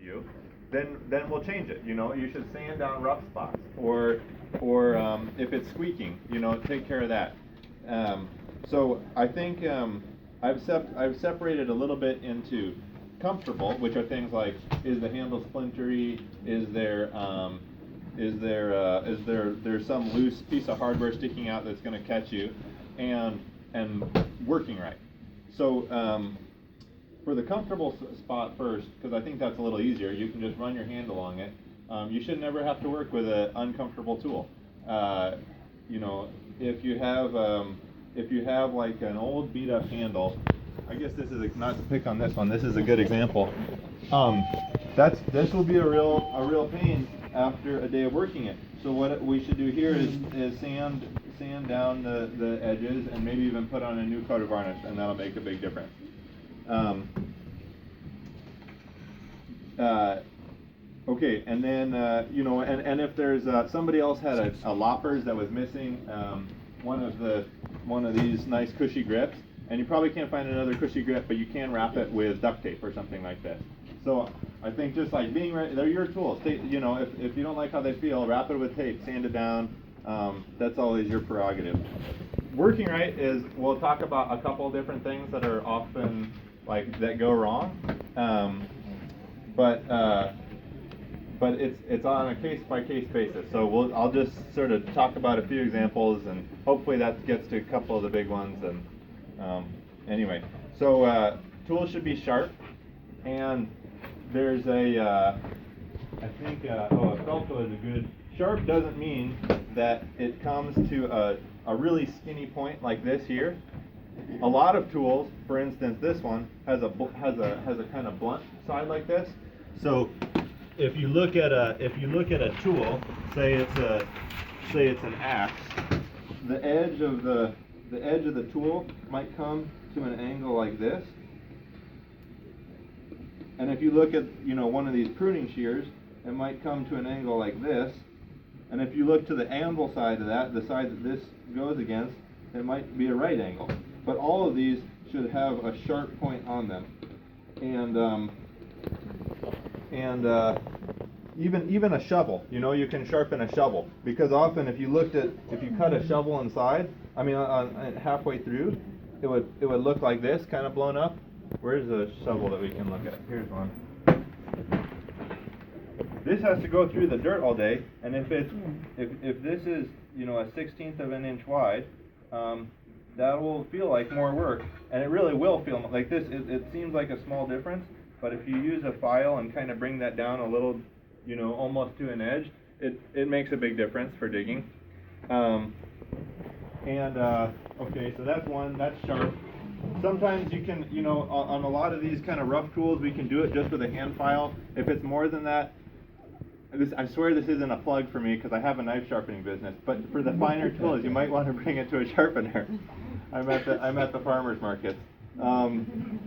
you, then we'll change it. You should sand down rough spots, or if it's squeaking, take care of that. So I think I've separated a little bit into comfortable, which are things like, is the handle splintery? Is there some loose piece of hardware sticking out that's going to catch you, and working right. So for the comfortable spot first, because I think that's a little easier, you can just run your hand along it. You should never have to work with an uncomfortable tool. If you have like an old beat up handle, I guess this is not to pick on this one. This is a good example. This will be a real pain after a day of working it. So what we should do here is sand down the edges, and maybe even put on a new coat of varnish, and that'll make a big difference. Okay, and then and if there's somebody else had a loppers that was missing one of these nice cushy grips, and you probably can't find another cushy grip, but you can wrap it with duct tape or something like this. So I think just like being ready, they're your tools. If you don't like how they feel, wrap it with tape, sand it down. That's always your prerogative. Working right is, we'll talk about a couple different things that are often that go wrong, but it's on a case-by-case basis. So I'll just sort of talk about a few examples, and hopefully that gets to a couple of the big ones. And anyway, so tools should be sharp, and there's I think a Felco is a good. Sharp doesn't mean that it comes to a really skinny point like this here. A lot of tools, for instance, this one has a kind of blunt side like this. So if you look at a tool, say it's an axe, the edge of the tool might come to an angle like this. And if you look at one of these pruning shears, it might come to an angle like this. And if you look to the anvil side of that, the side that this goes against, it might be a right angle. But all of these should have a sharp point on them. And even a shovel, you can sharpen a shovel, because often if you cut a shovel inside, halfway through, it would look like this, kind of blown up. Where's the shovel that we can look at? Here's one. This has to go through the dirt all day, and if this is a 1/16 of an inch wide, that will feel like more work, and it really will feel like this. It seems like a small difference, but if you use a file and kind of bring that down a little, almost to an edge, it makes a big difference for digging. Okay, so that's one. That's sharp. Sometimes you can, on a lot of these kind of rough tools, we can do it just with a hand file. If it's more than that, I swear this isn't a plug for me, because I have a knife sharpening business, but for the finer tools, you might want to bring it to a sharpener. I'm at the farmers markets,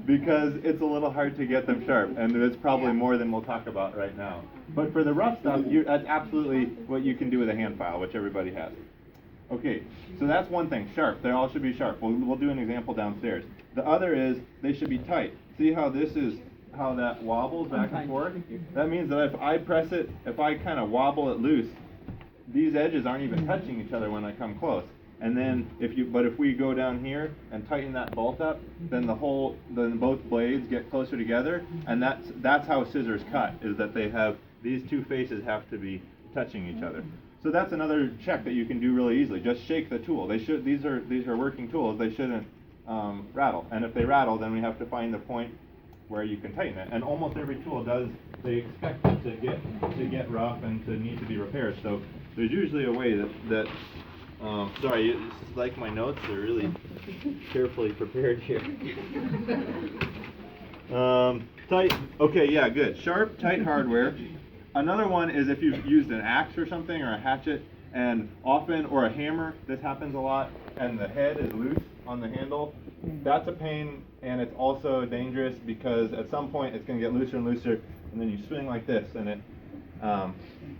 because it's a little hard to get them sharp, and it's probably more than we'll talk about right now. But for the rough stuff, that's absolutely what you can do with a hand file, which everybody has. Okay, so that's one thing, sharp. They all should be sharp. We'll do an example downstairs. The other is they should be tight. See how how that wobbles back and forth? That means that if I press it, if I kind of wobble it loose, these edges aren't even touching each other when I come close. And then if we go down here and tighten that bolt up, then both blades get closer together, and that's how scissors cut, is that these two faces have to be touching each other. So that's another check that you can do really easily. Just shake the tool. These are working tools. They shouldn't rattle. And if they rattle, then we have to find the point where you can tighten it. And almost every tool does. They expect it to get rough and to need to be repaired. So there's usually a way that sorry, it's like my notes are really carefully prepared here. Tight. Okay, yeah, good. Sharp, tight hardware. Another one is if you've used an axe or something, or a hatchet, or a hammer. This happens a lot, and the head is loose on the handle. That's a pain, and it's also dangerous, because at some point it's going to get looser and looser, and then you swing like this, and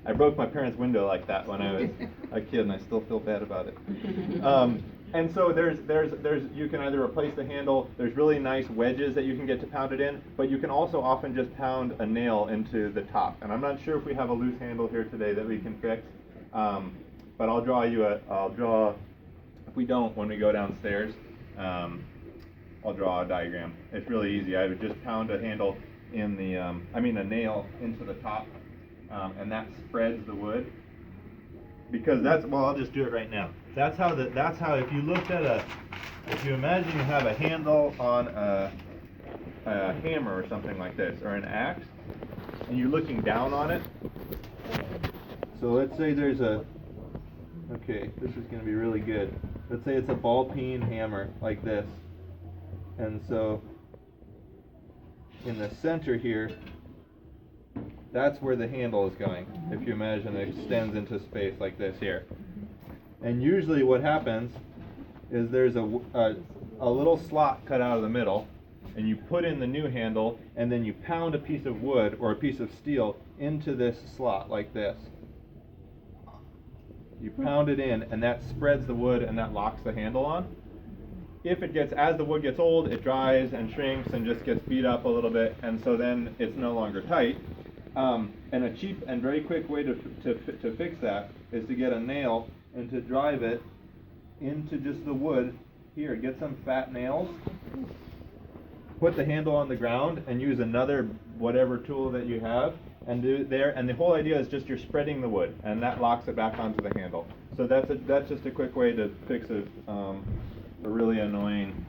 I broke my parents' window like that when I was a kid, and I still feel bad about it. And so there's you can either replace the handle. There's really nice wedges that you can get to pound it in, but you can also often just pound a nail into the top. And I'm not sure if we have a loose handle here today that we can fix, but I'll draw. If we don't, when we go downstairs, I'll draw a diagram. It's really easy. I would just pound a handle in the, a nail into the top, and that spreads the wood. Because I'll just do it right now. That's how if you looked at if you imagine you have a handle on a hammer or something like this, or an axe, and you're looking down on it. So let's say this is going to be really good. Let's say it's a ball-peen hammer like this. And so in the center here, that's where the handle is going. If you imagine it extends into space like this here. And usually what happens is there's a little slot cut out of the middle, and you put in the new handle, and then you pound a piece of wood or a piece of steel into this slot like this. You pound it in, and that spreads the wood, and that locks the handle on. As the wood gets old, it dries and shrinks and just gets beat up a little bit, and so then it's no longer tight. And a cheap and very quick way to fix that is to get a nail and to drive it into just the wood. Here, get some fat nails, put the handle on the ground, and use another whatever tool that you have, and do it there. And the whole idea is just you're spreading the wood, and that locks it back onto the handle. So that's just a quick way to fix a really annoying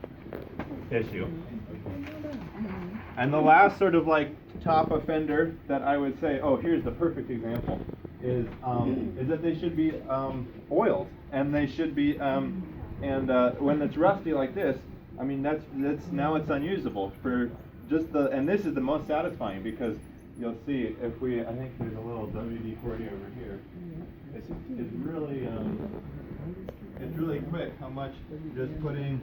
issue. And the last sort of like top offender that I would say, here's the perfect example, is that they should be oiled, and they should be when it's rusty like this, that's now it's unusable for and this is the most satisfying, because you'll see I think there's a little WD-40 over here. It's really quick how much just putting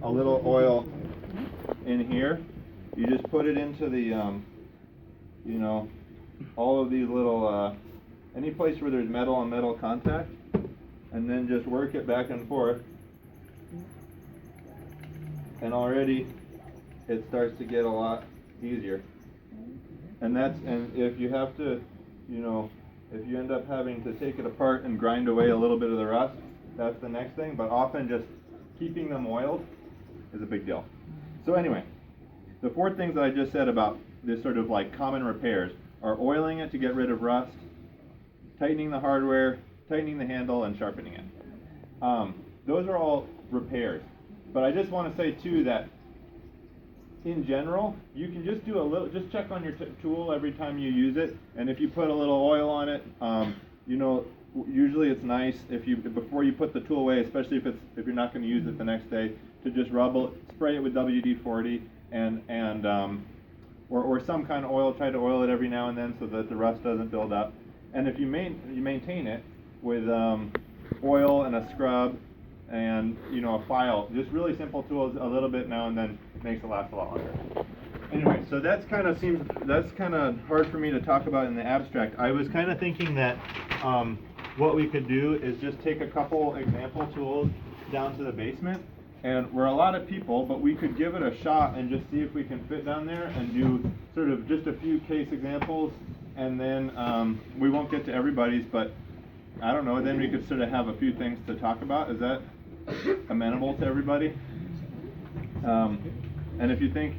a little oil in here. You just put it into the, all of these little, any place where there's metal on metal contact, and then just work it back and forth. And already it starts to get a lot easier. And if you have to, if you end up having to take it apart and grind away a little bit of the rust, that's the next thing. But often just keeping them oiled is a big deal. So anyway, the 4 things that I just said about this sort of like common repairs are oiling it to get rid of rust, tightening the hardware, tightening the handle, and sharpening it. Those are all repairs. But I just want to say too that in general, you can just do just check on your tool every time you use it, and if you put a little oil on it, usually it's nice before you put the tool away, especially if you're not going to use it the next day, to just spray it with WD-40 or some kind of oil. Try to oil it every now and then so that the rust doesn't build up. And if you maintain it with oil and a scrub and a file, just really simple tools, a little bit now and then makes it last a lot longer. Anyway, so that's kind of hard for me to talk about in the abstract. I was kind of thinking that what we could do is just take a couple example tools down to the basement, and we're a lot of people, but we could give it a shot and just see if we can fit down there and do sort of just a few case examples, and then we won't get to everybody's, but I don't know, then we could sort of have a few things to talk about. Is that amenable to everybody? And if you think,